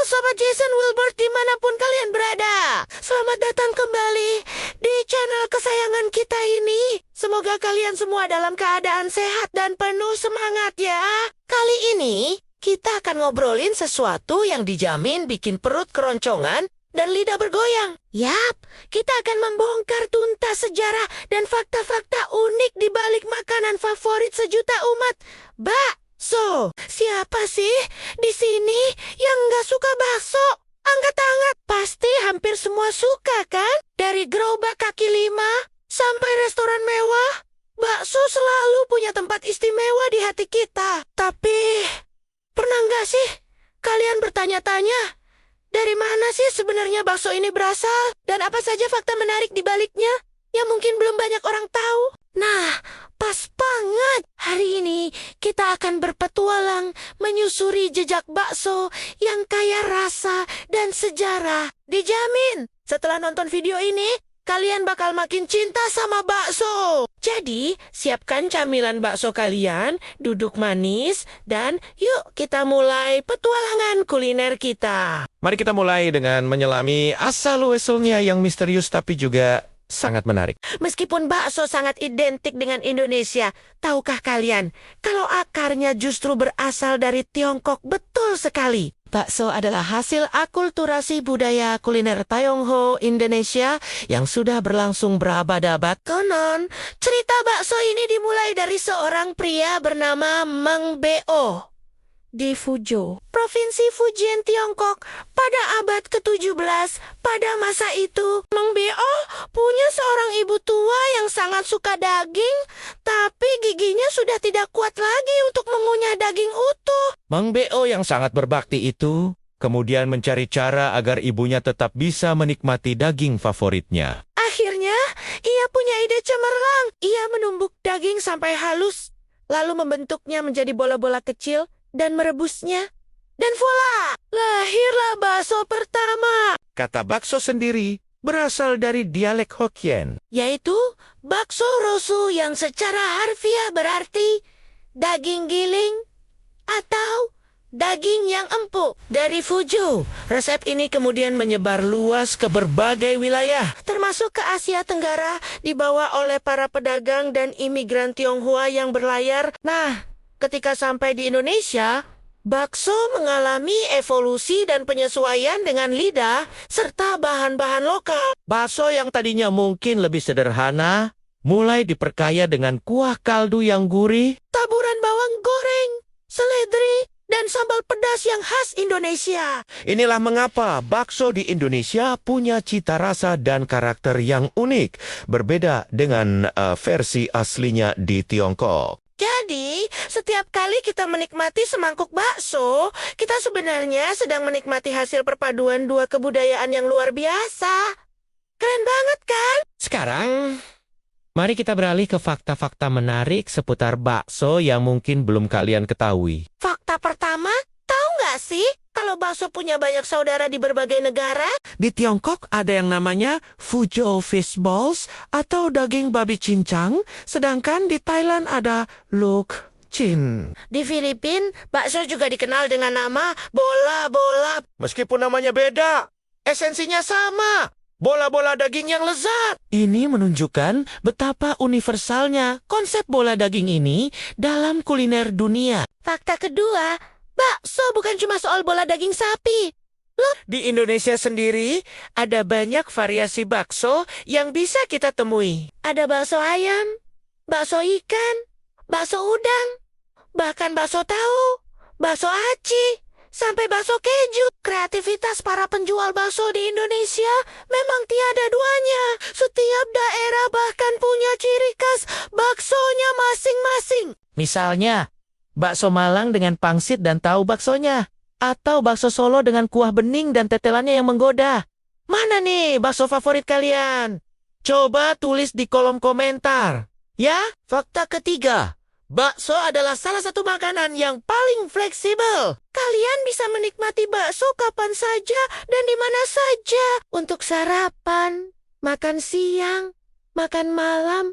Sobat Jason Wilbert dimanapun kalian berada. Selamat datang kembali di channel kesayangan kita ini. Semoga kalian semua dalam keadaan sehat dan penuh semangat ya. Kali ini kita akan ngobrolin sesuatu yang dijamin bikin perut keroncongan dan lidah bergoyang. Yap, kita akan membongkar tuntas sejarah dan fakta-fakta unik di balik makanan favorit sejuta umat, bakso. Siapa sih di sini yang nggak suka bakso? Angkat tangan. Pasti hampir semua suka kan? Dari gerobak kaki lima sampai restoran mewah, bakso selalu punya tempat istimewa di hati kita. Tapi, pernah nggak sih kalian bertanya-tanya, dari mana sih sebenarnya bakso ini berasal? Dan apa saja fakta menarik di baliknya yang mungkin belum banyak orang tahu? Nah, pas banget. Hari ini kita akan berpetualang menyusuri jejak bakso yang kaya rasa dan sejarah. Dijamin, setelah nonton video ini, kalian bakal makin cinta sama bakso. Jadi, siapkan camilan bakso kalian, duduk manis, dan yuk kita mulai petualangan kuliner kita. Mari kita mulai dengan menyelami asal-usulnya yang misterius tapi juga sangat menarik. Meskipun bakso sangat identik dengan Indonesia, tahukah kalian kalau akarnya justru berasal dari Tiongkok? Betul sekali. Bakso adalah hasil akulturasi budaya kuliner Tionghoa Indonesia yang sudah berlangsung berabad-abad. Konon, cerita bakso ini dimulai dari seorang pria bernama Meng Beo di Fuzhou, Provinsi Fujian, Tiongkok, pada abad ke-17. Pada masa itu, Meng Beo punya seorang ibu tua yang sangat suka daging, tapi giginya sudah tidak kuat lagi untuk mengunyah daging utuh. Meng Beo yang sangat berbakti itu kemudian mencari cara agar ibunya tetap bisa menikmati daging favoritnya. Akhirnya, ia punya ide cemerlang. Ia menumbuk daging sampai halus, lalu membentuknya menjadi bola-bola kecil dan merebusnya. Dan voila, lahirlah bakso pertama. Kata bakso sendiri berasal dari dialek Hokkien, Yaitu bakso rosu yang secara harfiah berarti daging giling atau daging yang empuk. Dari Fuzhou, resep ini kemudian menyebar luas ke berbagai wilayah, termasuk ke Asia Tenggara, dibawa oleh para pedagang dan imigran Tionghoa yang berlayar. Nah, ketika sampai di Indonesia, bakso mengalami evolusi dan penyesuaian dengan lidah serta bahan-bahan lokal. bakso yang tadinya mungkin lebih sederhana mulai diperkaya dengan kuah kaldu yang gurih, Taburan bawang goreng, seledri, dan sambal pedas yang khas Indonesia. Inilah mengapa bakso di Indonesia punya cita rasa dan karakter yang unik, berbeda dengan versi aslinya di Tiongkok. Jadi, setiap kali kita menikmati semangkuk bakso, kita sebenarnya sedang menikmati hasil perpaduan dua kebudayaan yang luar biasa. Keren banget kan? Sekarang, mari kita beralih ke fakta-fakta menarik seputar bakso yang mungkin belum kalian ketahui. Fakta pertama, tahu nggak sih kalau bakso punya banyak saudara di berbagai negara? Di Tiongkok ada yang namanya Fuzhou fish balls atau daging babi cincang, sedangkan di Thailand ada luk chin. Di Filipina, bakso juga dikenal dengan nama bola-bola. Meskipun namanya beda, esensinya sama. Bola-bola daging yang lezat. Ini menunjukkan betapa universalnya konsep bola daging ini dalam kuliner dunia. Fakta kedua, bakso bukan cuma soal bola daging sapi. Di Indonesia sendiri, ada banyak variasi bakso yang bisa kita temui. Ada bakso ayam, bakso ikan, bakso udang, bahkan bakso tahu, bakso aci, sampai bakso keju. Kreativitas para penjual bakso di Indonesia memang tiada duanya. Setiap daerah bahkan punya ciri khas baksonya masing-masing. Misalnya, bakso Malang dengan pangsit dan tahu baksonya. Atau bakso Solo dengan kuah bening dan tetelannya yang menggoda. Mana nih bakso favorit kalian? Coba tulis di kolom komentar. Ya, Fakta ketiga, bakso adalah salah satu makanan yang paling fleksibel. Kalian bisa menikmati bakso kapan saja dan di mana saja. Untuk sarapan, makan siang, makan malam,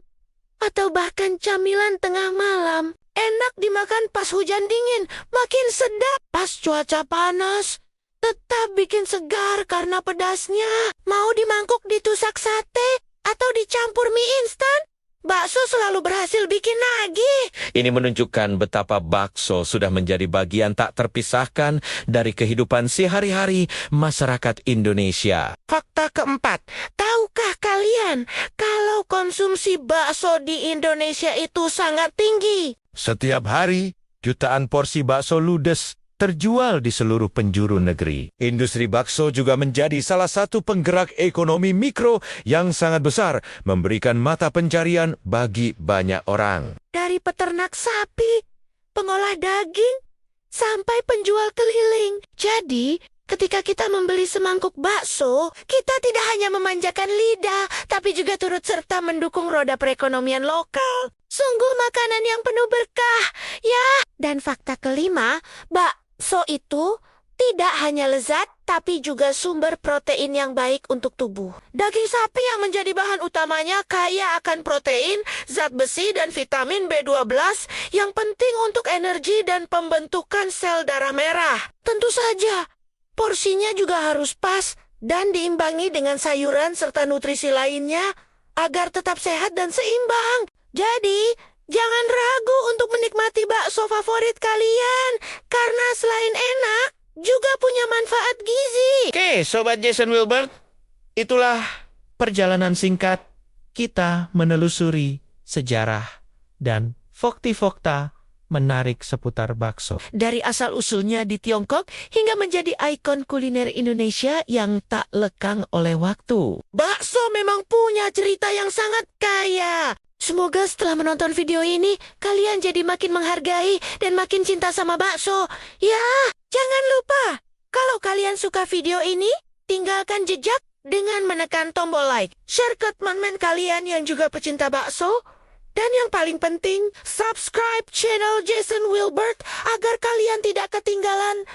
atau bahkan camilan tengah malam. Enak dimakan pas hujan dingin, makin sedap pas cuaca panas. Tetap bikin segar karena pedasnya. Mau dimangkuk ditusak sate atau dicampur mie instan? Bakso selalu berhasil bikin nagih. Ini menunjukkan betapa bakso sudah menjadi bagian tak terpisahkan dari kehidupan sehari-hari masyarakat Indonesia. Fakta keempat, tahukah kalian kalau konsumsi bakso di Indonesia itu sangat tinggi? Setiap hari, jutaan porsi bakso ludes terjual di seluruh penjuru negeri. Industri bakso juga menjadi salah satu penggerak ekonomi mikro yang sangat besar, memberikan mata pencarian bagi banyak orang. Dari peternak sapi, pengolah daging, sampai penjual keliling. Jadi, ketika kita membeli semangkuk bakso, kita tidak hanya memanjakan lidah, tapi juga turut serta mendukung roda perekonomian lokal. Sungguh makanan yang penuh berkah, ya. Dan fakta kelima, bakso itu tidak hanya lezat, tapi juga sumber protein yang baik untuk tubuh. Daging sapi yang menjadi bahan utamanya kaya akan protein, zat besi, dan vitamin B12 yang penting untuk energi dan pembentukan sel darah merah. Tentu saja, porsinya juga harus pas dan diimbangi dengan sayuran serta nutrisi lainnya agar tetap sehat dan seimbang. Jadi, jangan ragu untuk menikmati bakso favorit kalian, karena selain enak, juga punya manfaat gizi. Oke, Sobat Jason Wilbert, itulah perjalanan singkat kita menelusuri sejarah dan fakta menarik seputar bakso. Dari asal-usulnya di Tiongkok hingga menjadi ikon kuliner Indonesia yang tak lekang oleh waktu. Bakso memang punya cerita yang sangat kaya. Semoga setelah menonton video ini, kalian jadi makin menghargai dan makin cinta sama bakso. Ya, jangan lupa, kalau kalian suka video ini, tinggalkan jejak dengan menekan tombol like. Share ke teman-teman kalian yang juga pecinta bakso. Dan yang paling penting, subscribe channel Jason Wilbert agar kalian tidak ketinggalan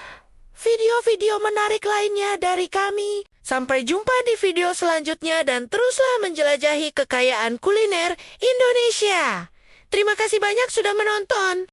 video-video menarik lainnya dari kami. Sampai jumpa di video selanjutnya dan teruslah menjelajahi kekayaan kuliner Indonesia. Terima kasih banyak sudah menonton.